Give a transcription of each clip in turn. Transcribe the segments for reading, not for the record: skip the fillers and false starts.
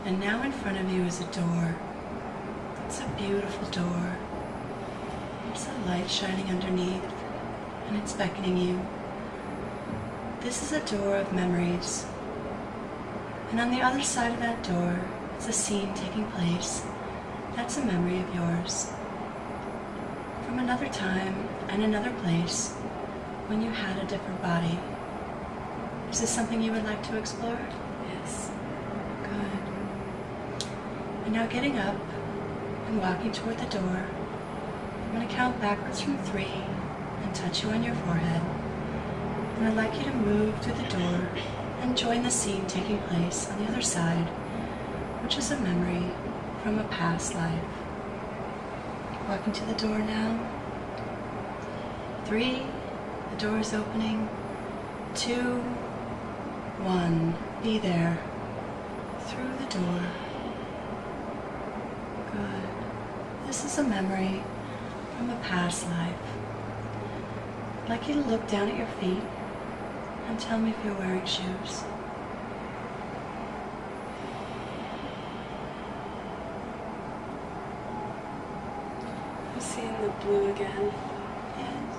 And now in front of you is a door. It's a beautiful door. There's a light shining underneath, and it's beckoning you. This is a door of memories. And on the other side of that door is a scene taking place. That's a memory of yours. From another time and another place when you had a different body. Is this something you would like to explore? Yes. Good. And now getting up and walking toward the door, I'm going to count backwards from 3 and touch you on your forehead. And I'd like you to move through the door and join the scene taking place on the other side, which is a memory from a past life. Walking to the door now. 3, the door is opening. 2, 1, be there. Through the door. Good. This is a memory from a past life. I'd like you to look down at your feet and tell me if you're wearing shoes. I'm seeing the blue again. Yes.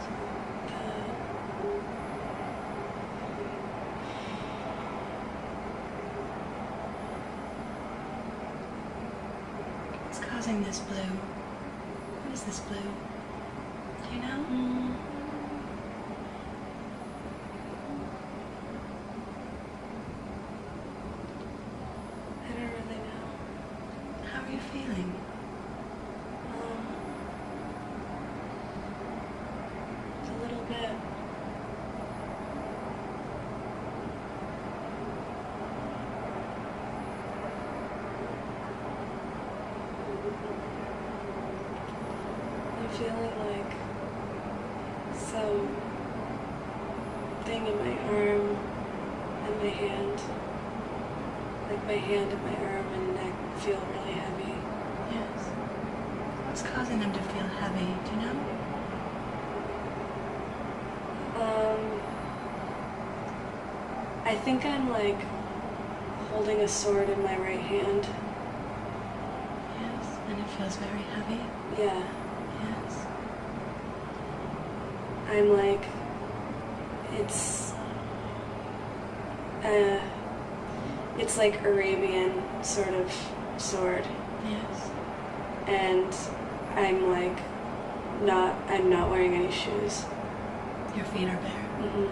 What's causing this blue? What is this blue? Do you know? I don't really know. How are you feeling? A little bit. I'm feeling like some thing in my arm and my hand. Like my hand and my arm and neck feel really heavy. Yes. What's causing them to feel heavy? Do you know? I think I'm like holding a sword in my right hand. Yes. And it feels very heavy? Yeah. Yes. I'm like, it's like Arabian sort of sword. Yes. And I'm like, I'm not wearing any shoes. Your feet are bare. Mm-hmm.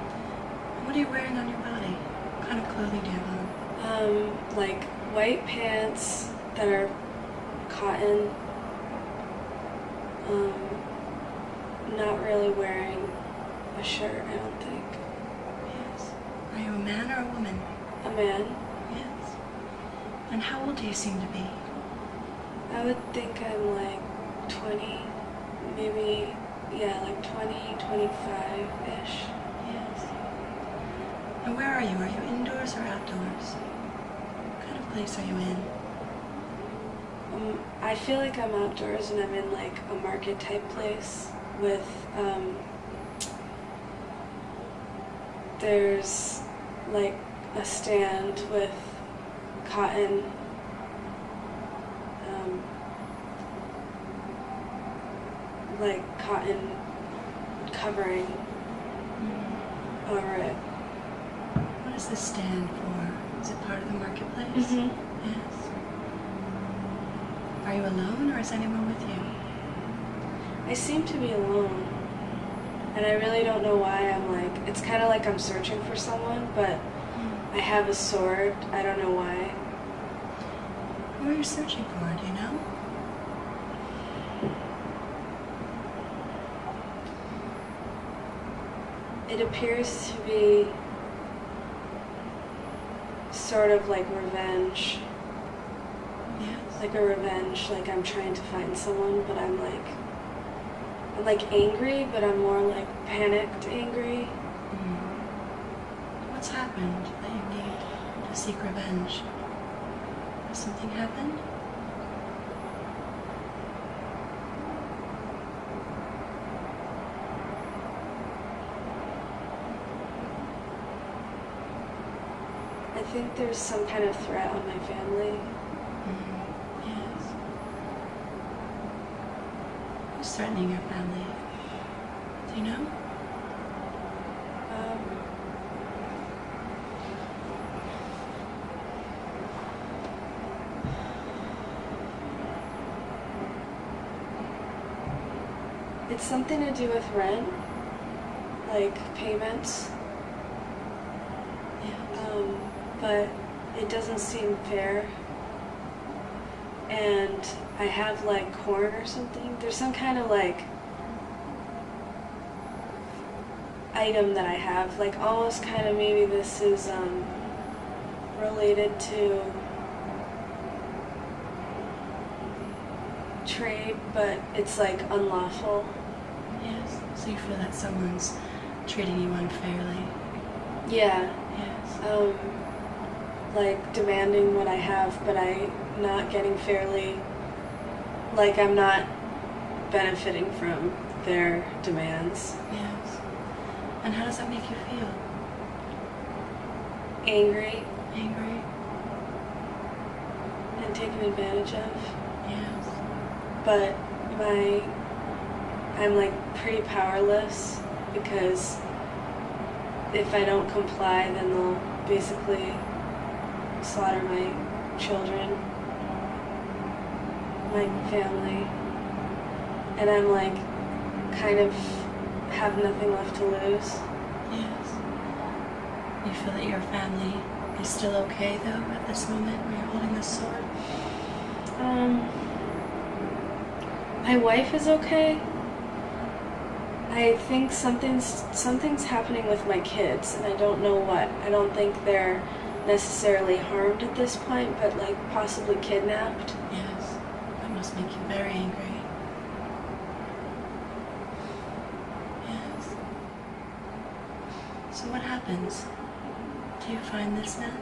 What are you wearing on your body? What kind of clothing do you have on? Like white pants that are cotton. Not really wearing a shirt, I don't think. Yes. Are you a man or a woman? A man. Yes. And how old do you seem to be? I would think I'm like 20, maybe, yeah, like 20, 25-ish. Yes. And where are you? Are you indoors or outdoors? What kind of place are you in? I feel like I'm outdoors and I'm in like a market type place with, there's like a stand with cotton, like cotton covering over it. What does this stand for? Is it part of the marketplace? Mm-hmm. Yes. Are you alone or is anyone with you? I seem to be alone, and I really don't know why. I'm like, it's kind of like I'm searching for someone, but I have a sword. I don't know why. Who are you searching for? Do you know? It appears to be sort of like revenge. Yes. Like a revenge, like I'm trying to find someone, but I'm like angry, but I'm more like panicked angry. What's happened that you need to seek revenge? Has something happened? I think there's some kind of threat on my family. Yes. Who's threatening your family? Do you know? It's something to do with rent, like payments. Yes. But it doesn't seem fair. And I have like corn or something. There's some kind of like item that I have, like almost kind of maybe this is related to trade, but it's like unlawful. Yes. So you feel that someone's treating you unfairly. Yeah. Yes. Like demanding what I have, but I not getting fairly, like I'm not benefiting from their demands. Yes. And how does that make you feel? Angry Angry? and taken advantage of. Yes. But I'm like pretty powerless, because if I don't comply, then they'll basically slaughter my children, my family, and I'm like kind of have nothing left to lose. Yes. You feel that your family is still okay though at this moment where you're holding this sword? My wife is okay. I think something's happening with my kids, and I don't know what. I don't think they're necessarily harmed at this point, but like possibly kidnapped. Yes. That must make you very angry. Yes. So what happens? Do you find this man?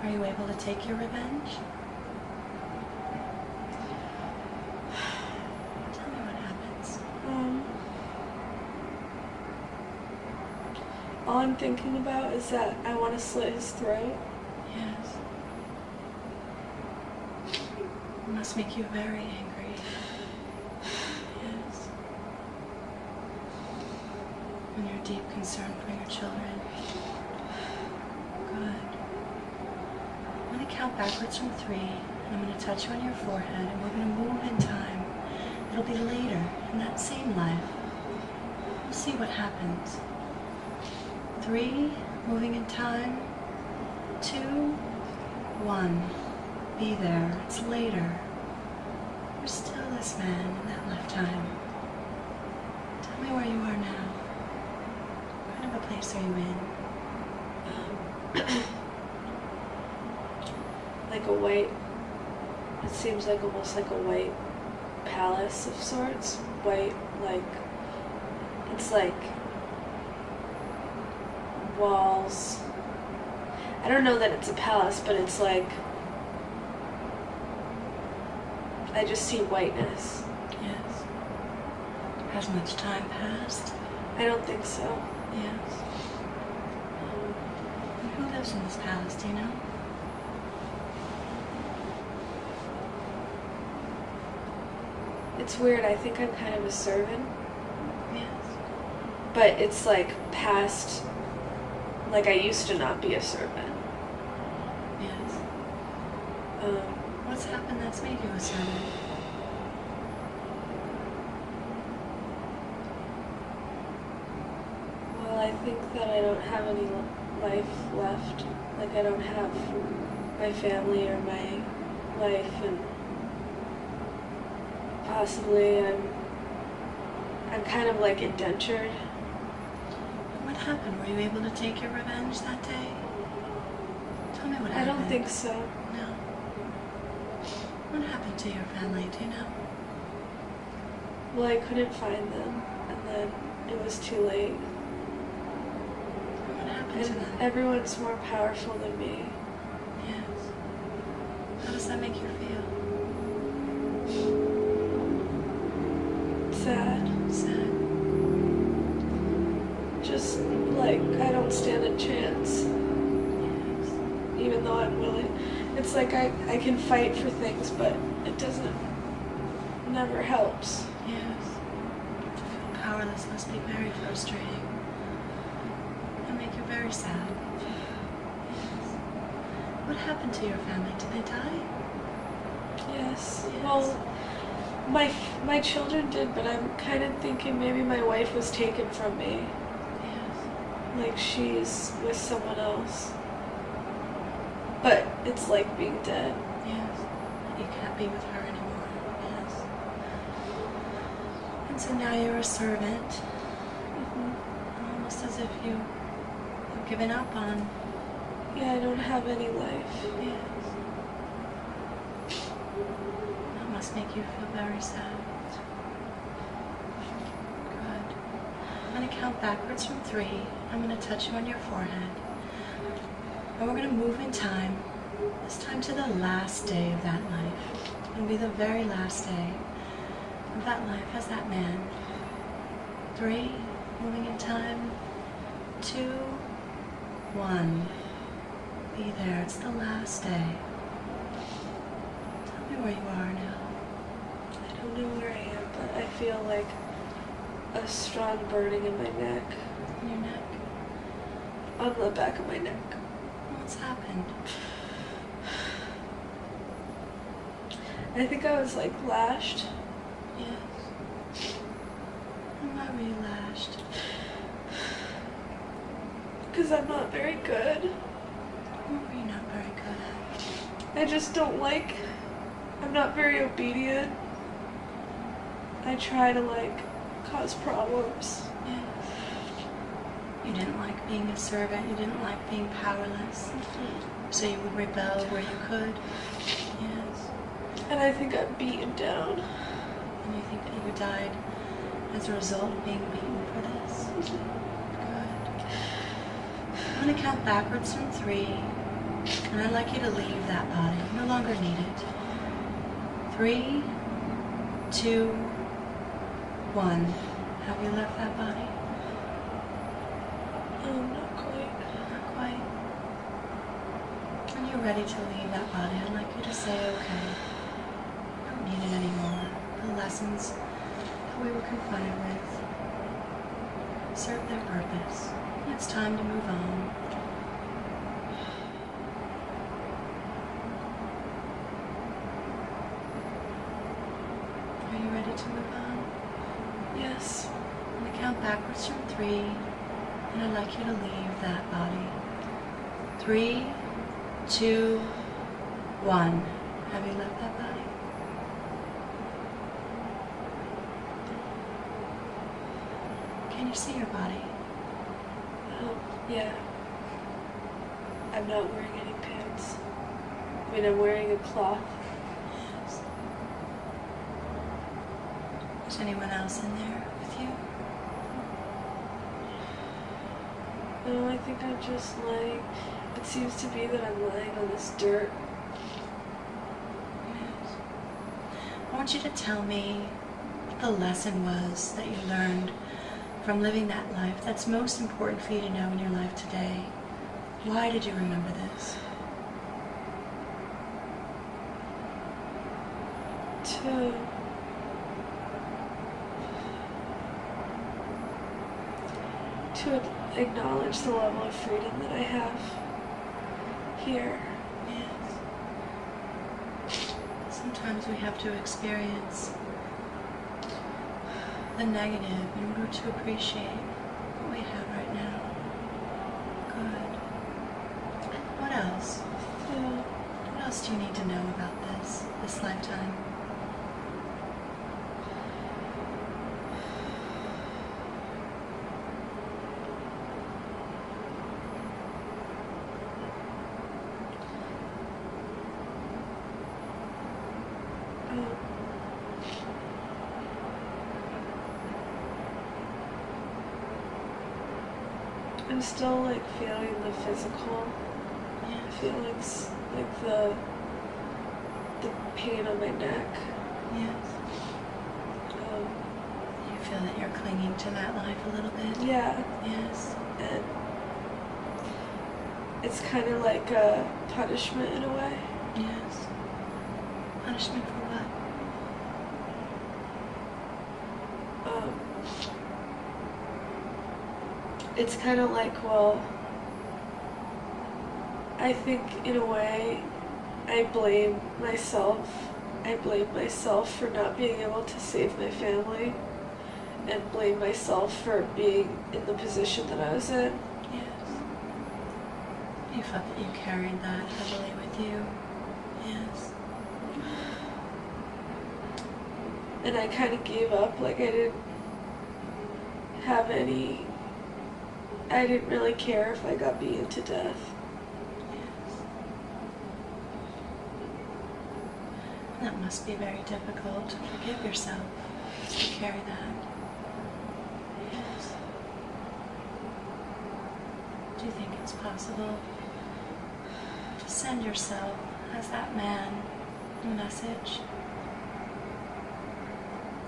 Are you able to take your revenge? Tell me what happens. All I'm thinking about is that I want to slit his throat. Yes. It must make you very angry. Yes. And your deep concern for your children. Good. I'm going to count backwards from 3, and I'm going to touch you on your forehead, and we're going to move in time. It'll be later, in that same life. We'll see what happens. 3, moving in time. 2, 1. Be there. It's later. You're still this man in that lifetime. Tell me where you are now. What kind of a place are you in? Like a white, it seems like almost like a white palace of sorts. White, like, it's like walls. I don't know that it's a palace, but it's like, I just see whiteness. Yes. Has much time passed? I don't think so. Yes. And who lives in this palace, do you know? It's weird, I think I'm kind of a servant, Yes. but it's like past, like I used to not be a servant. Yes. What's happened that's made you a servant? Well, I think that I don't have any life left. Like I don't have my family or my life, and possibly I'm kind of like indentured. What happened? Were you able to take your revenge that day? Tell me what I happened. don't think so. No. What happened to your family? Do you know? Well, I couldn't find them, and then it was too late. What happened to And them? everyone's more powerful than me. Yes. How does that make you feel? Sad. Sad. Just like I don't stand a chance. Yes. even though I'm willing. It's like I can fight for things, but it never helps. Yes. To feel powerless must be very frustrating. And make you very sad. Yes. What happened to your family? Did they die? Yes. Yes. Well, my children did, but I'm kind of thinking maybe my wife was taken from me. Yes. Like she's with someone else. But it's like being dead. Yes. You can't be with her anymore. Yes. And so now you're a servant. Mm-hmm. Almost as if you've given up on. Yeah, I don't have any life. Yes. That must make you feel very sad. Good. I'm going to count backwards from 3. I'm going to touch you on your forehead. And we're going to move in time, this time to the last day of that life. It'll be the very last day of that life as that man. 3, moving in time. 2, 1. Be there. It's the last day. Tell me where you are now. I don't know where I am, but I feel like a strong burning in my neck. In your neck. On the back of my neck. What's happened? I think I was like lashed. Yes. And why were you lashed? Because I'm not very good. What were you not very good at? I just don't like, I'm not very obedient. I try to like cause problems. Yes. You didn't like being a servant. You didn't like being powerless. So you would rebel where you could. Yes. And I think I'm beaten down. And you think that you died as a result of being beaten for this? Good. I'm going to count backwards from 3. And I'd like you to leave that body. You no longer need it. 3, 2, 1. Have you left that body? Not quite. Not quite. When you're ready to leave that body, I'd like you to say, okay, I don't need it anymore. The lessons that we were confined with serve their purpose. And it's time to move on. Are you ready to move on? Yes. I'm going to count backwards from 3, and I'd like you to leave that body. 3, 2, 1. Have you left that body? Can you see your body? Yeah. I'm not wearing any pants. I mean, I'm wearing a cloth. Yes. Is anyone else in there with you? No, I think I'm just lying. It seems to be that I'm lying on this dirt. Yes. I want you to tell me what the lesson was that you learned from living that life that's most important for you to know in your life today. Why did you remember this? To acknowledge the level of freedom that I have here. Yes. Sometimes we have to experience the negative in order to appreciate what we have right now. Good. What else? What else do you need to know about this lifetime? I'm still like feeling the physical feelings, like the pain on my neck. Yes. You feel that you're clinging to that life a little bit? Yeah. Yes. And it's kind of like a punishment in a way. Yes. Punishment for what? It's kind of like, well, I think in a way I blame myself. I blame myself for not being able to save my family, and blame myself for being in the position that I was in. Yes. You felt that you carried that heavily with you. Yes. And I kind of gave up, like I didn't really care if I got beaten to death. Yes. That must be very difficult to forgive yourself, to carry that. Yes. Do you think it's possible to send yourself, as that man, a message?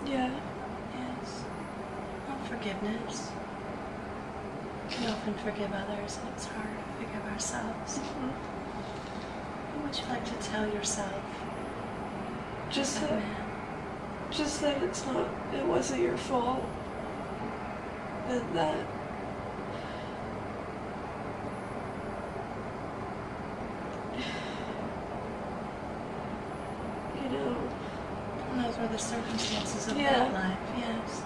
Yeah. Yes. Of forgiveness. We often forgive others, and it's hard to forgive ourselves. What would you like to tell yourself? Just that that, man? just that it wasn't your fault, and that And those were the circumstances of Yeah. that life, yes.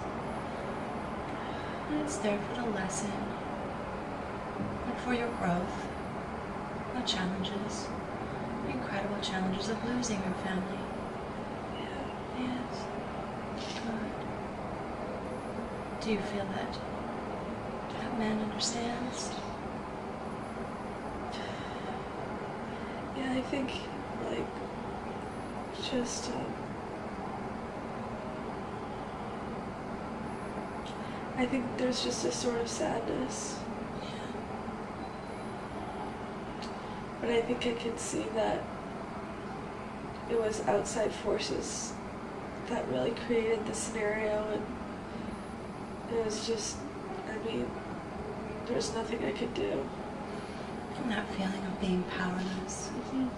And it's there for the lesson, and for your growth, the challenges, the incredible challenges of losing your family. Yes. Good. Do you feel that that man understands? Yeah, I think, like, just, I think there's just a sort of sadness. Yeah. But I think I can see that it was outside forces that really created the scenario, and it was just, I mean, there's nothing I could do. And that feeling of being powerless. Yes.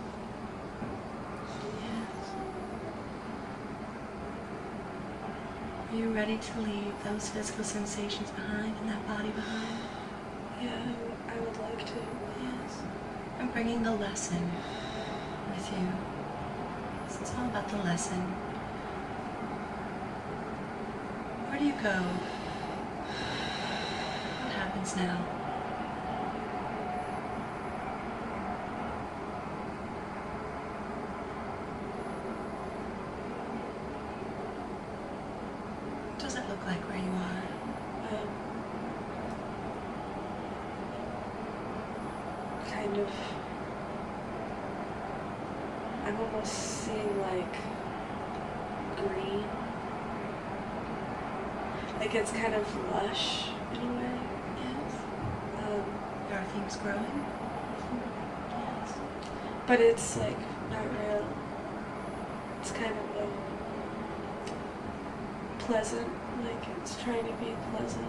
Are you ready to leave those physical sensations behind and that body behind? Yeah, I would like to. Yes. And bringing the lesson with you. So it's all about the lesson. Where do you go? What happens now? What does it look like where you are? Kind of, I'm almost seeing like green. Like it's kind of lush in a way. Yes. There are things growing. Yes. But it's like not real. It's kind of pleasant, like it's trying to be pleasant.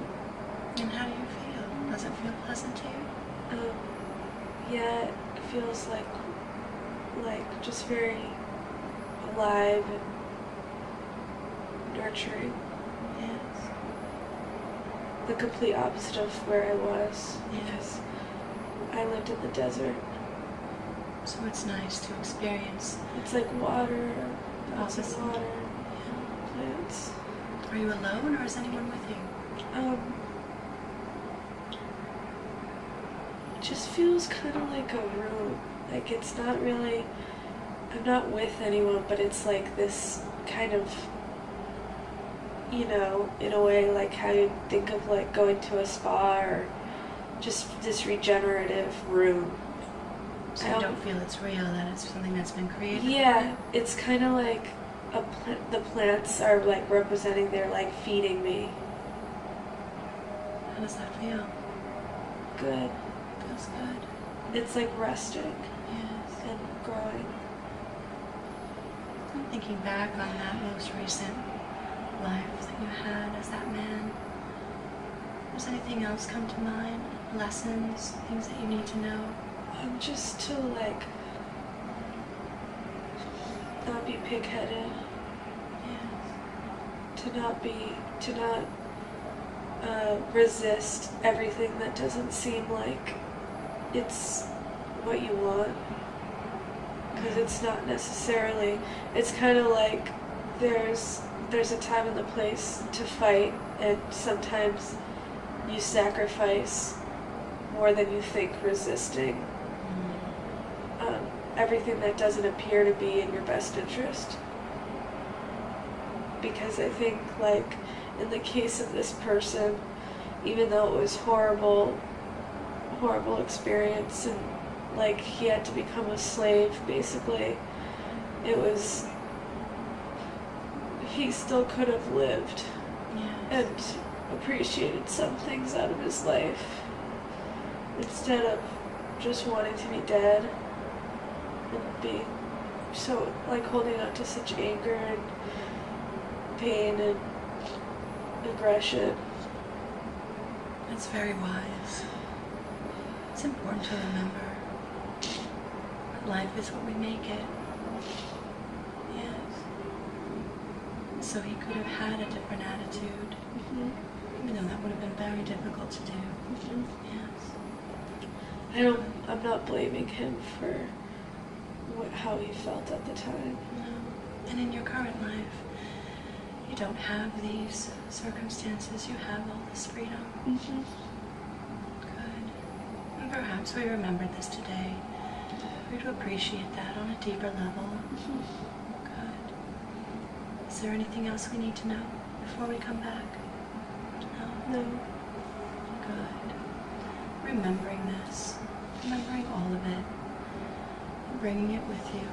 And how do you feel? Does it feel pleasant to you? Yeah, it feels like just very alive and nurturing. Yes. The complete opposite of where I was, Yes. because I lived in the desert. So it's nice to experience. It's like water, lots of Opposite. water, plants. Are you alone, or is anyone with you? It just feels kind of like a room. Like it's not really, I'm not with anyone, but it's like this kind of, in a way like how you think of like going to a spa, or just this regenerative room. So you don't feel it's real, that it's something that's been created? Yeah, it's kind of like the plants are like representing, they're like feeding me. How does that feel? Good. Feels good. It's like resting Yes. and growing. I'm thinking back on that most recent life that you had as that man. Does anything else come to mind? Lessons, things that you need to know? Just to like not be pig-headed. Yes. To not resist everything that doesn't seem like it's what you want. Because it's not necessarily, it's kind of like there's a time and a place to fight, and sometimes you sacrifice more than you think resisting everything that doesn't appear to be in your best interest. Because I think, like, in the case of this person, even though it was horrible experience, and like he had to become a slave basically, he still could have lived. Yes. And appreciated some things out of his life instead of just wanting to be dead and being so, like, holding on to such anger and pain and aggression. That's very wise. It's important to remember that life is what we make it. Yes. So he could have had a different attitude, even though that would have been very difficult to do. Yes. I'm not blaming him for how he felt at the time. No. And in your current life, you don't have these circumstances. You have all this freedom. Good. And perhaps we remembered this today. For you to appreciate that on a deeper level. Good. Is there anything else we need to know before we come back? No? No. Good. Remembering this. Remembering all of it. And bringing it with you.